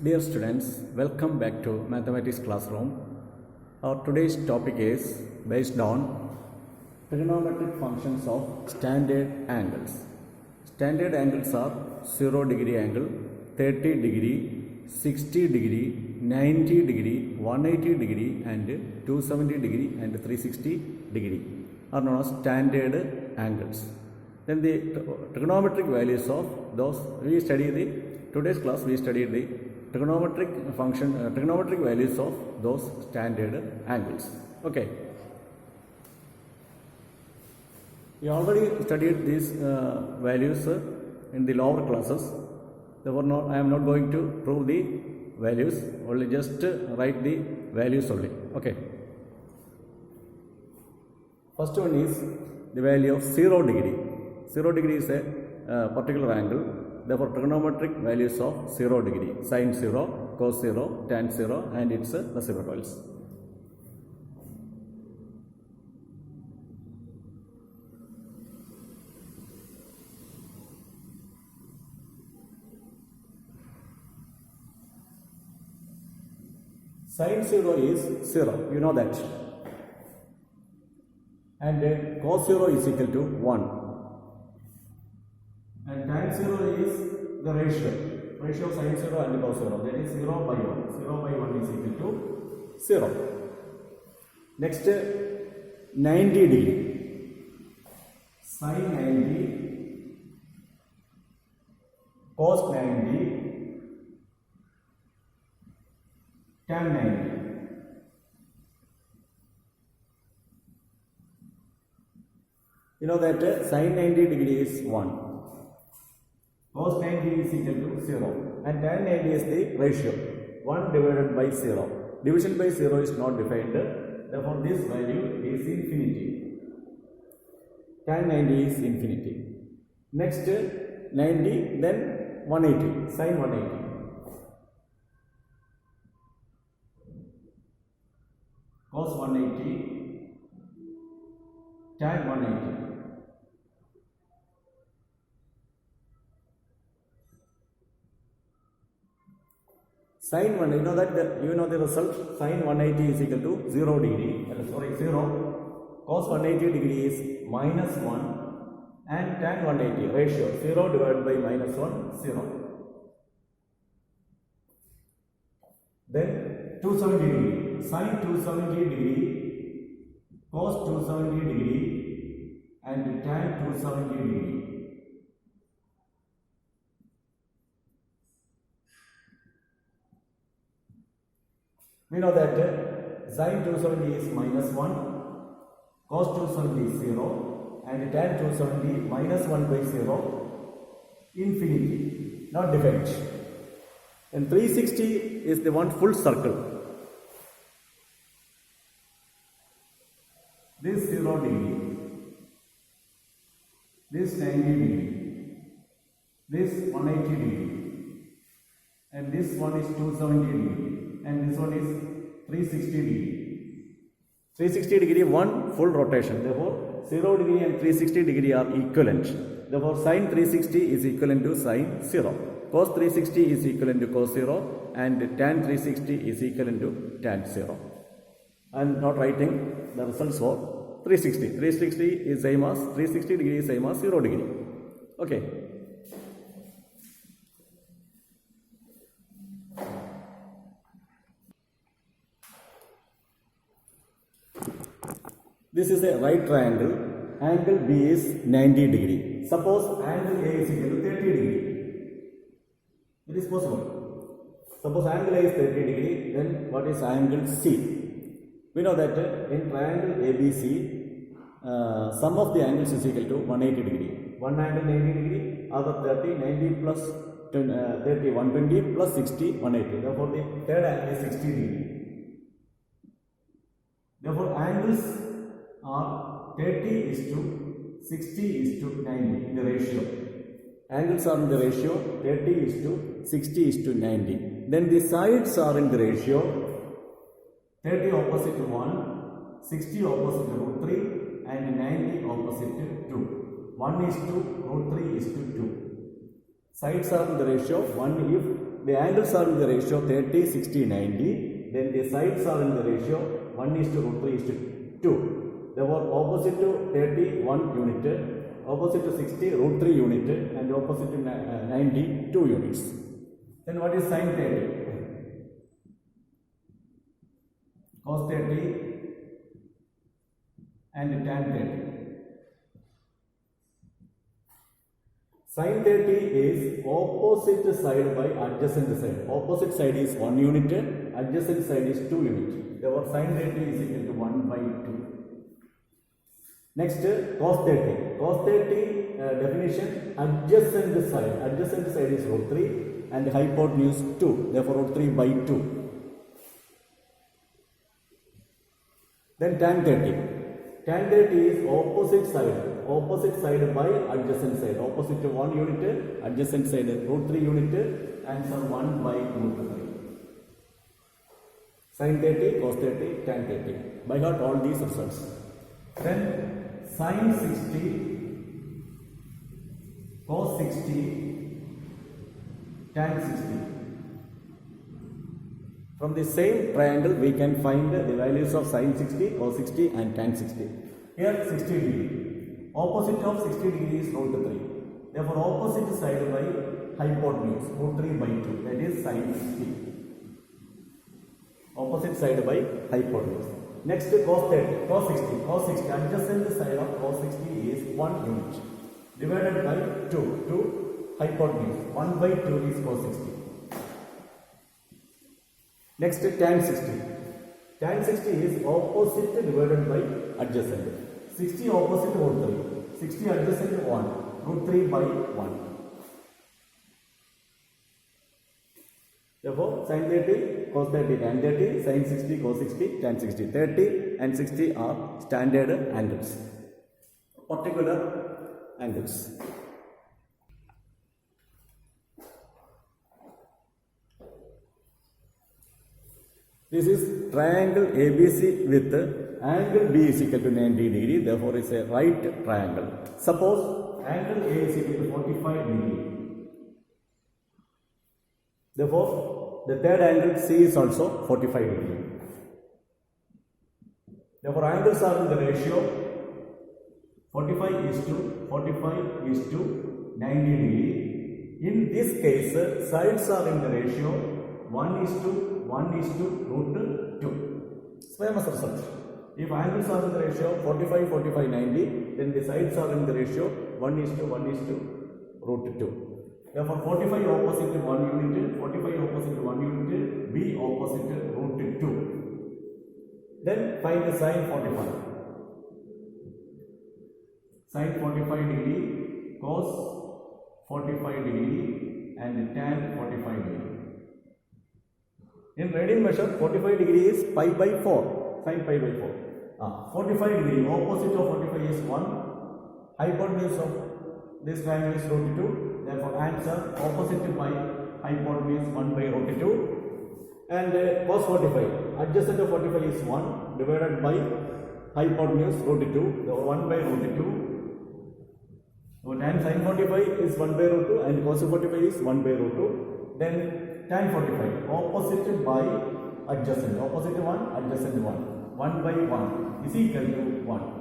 Dear students, welcome back to Mathematics Classroom. Our today's topic is based on trigonometric functions of standard angles. Standard angles are 0 degree angle, 30 degree, 60 degree, 90 degree, 180 degree and 270 degree and 360 degree are known as standard angles. Then the trigonometric values of those, today's class we studied the trigonometric values of those standard angles. Okay. We already studied these values in the lower classes. Therefore, I am not going to prove the values, only just write the values only. Okay. First one is the value of 0 degree. 0 degree is a particular angle. Therefore, trigonometric values of 0 degree, sine 0, cos 0, tan 0 and its reciprocals. Sine 0 is 0, you know that. And cos 0 is equal to 1. And tan 0 is the ratio of sin 0 and cos 0, that is 0 by 1. 0 by 1 is equal to 0. Next, 90 degree. Sin 90, cos 90, tan 90. You know that sin 90 degree is 1. Cos 90 is equal to 0 and tan 90 is the ratio 1 divided by 0. Division by 0 is not defined, therefore this value is infinity. Tan 90 is infinity. Next 90, then 180, sin 180. Cos 180, tan 180. Sin 1, you know the result, sin 180 is equal to 0 degree, 0, cos 180 degree is minus 1 and tan 180, ratio 0 divided by minus 1, 0. Then 270 degree, sin 270 degree, cos 270 degree and tan 270 degree. We know that sin 270 is minus 1, cos 270 is 0 and tan 270 minus 1 by 0, infinity, not defined. And 360 is the one full circle. This 0 degree, this 90 degree, this 180 degree and this one is 270 degree. And this one is 360 degree. 360 degree, one full rotation. Therefore, 0 degree and 360 degree are equivalent. Therefore, sin 360 is equivalent to sin 0. Cos 360 is equivalent to cos 0 and tan 360 is equivalent to tan 0. I am not writing the results for 360. 360 is same as 360 degree is same as 0 degree. Okay. This is a right triangle. Angle B is 90 degree. Suppose angle A is equal to 30 degree. It is possible. Suppose angle A is 30 degree, then what is angle C? We know that in triangle ABC, sum of the angles is equal to 180 degree. One angle 90 degree, other 30, 90 plus 30, 120 plus 60, 180. Therefore, the third angle is 60 degree. Therefore, angles are 30 is to 60 is to 90 in the ratio. Angles are in the ratio 30 is to 60 is to 90. Then the sides are in the ratio 30 opposite to 1, 60 opposite to root 3 and 90 opposite to 2. 1 is to root 3 is to 2. sides are in the ratio 1. If the angles are in the ratio 30, 60, 90, then the sides are in the ratio 1 is to root 3 is to 2. Therefore, opposite to 30, 1 unit, opposite to 60, root 3 unit, and opposite to 90, 2 units. Then what is sin 30? Cos 30 and tan 30. Sin 30 is opposite side by adjacent side. Opposite side is 1 unit, adjacent side is 2 unit. Therefore, sin 30 is equal to 1 by 2. Next, cos 30. Cos 30 definition, adjacent side is root 3 and hypotenuse 2. Therefore, root 3 by 2. Then tan 30. Tan 30 is opposite side by adjacent side. Opposite to 1 unit, adjacent side root 3 unit, answer 1 by root 3. Sin 30, cos 30, tan 30. By heart all these results. Then sin 60, cos 60, tan 60. From the same triangle we can find the values of sin 60, cos 60 and tan 60. Here 60 degree. Opposite of 60 degree is root 3. Therefore, opposite side by hypotenuse, root 3 by 2. That is sin 60. Opposite side by hypotenuse. Next, cos 30, cos 60. Cos 60, adjacent side of cos 60 is 1 unit. Divided by 2 to hypotenuse. 1 by 2 is cos 60. Next, tan 60. Tan 60 is opposite divided by adjacent. 60 opposite root 3. 60 adjacent 1. Root 3 by 1. Therefore, sin 30, cos 30, tan 30, sin 60, cos 60, tan 60. 30 and 60 are standard angles. Particular angles. This is triangle ABC with angle B is equal to 90 degree. Therefore, it's a right triangle. Suppose angle A is equal to 45 degree. Therefore, the third angle C is also 45 degree. Therefore, angles are in the ratio 45 is to 90 degree. In this case, sides are in the ratio 1 is to root 2. Famous result. If angles are in the ratio 45, 45, 90, then the sides are in the ratio 1 is to root 2. Therefore, 45 opposite to 1 unit, 45 opposite to 1 unit, B opposite to root 2. Then find the sin 45. Sin 45 degree, cos 45 degree and tan 45 degree. In radian measure, 45 degree is pi by 4. Sin pi by 4. 45 degree, opposite of 45 is 1. Hypotenuse of this triangle is root 2. Therefore, answer opposite to pi, hypotenuse 1 by root 2. And cos 45, adjacent of 45 is 1 divided by hypotenuse root 2. The 1 by root 2. So, tan sin 45 is 1 by root 2 and cos 45 is 1 by root 2. Then tan 45, opposite by adjacent. Opposite 1, adjacent 1. 1 by 1 is equal to 1.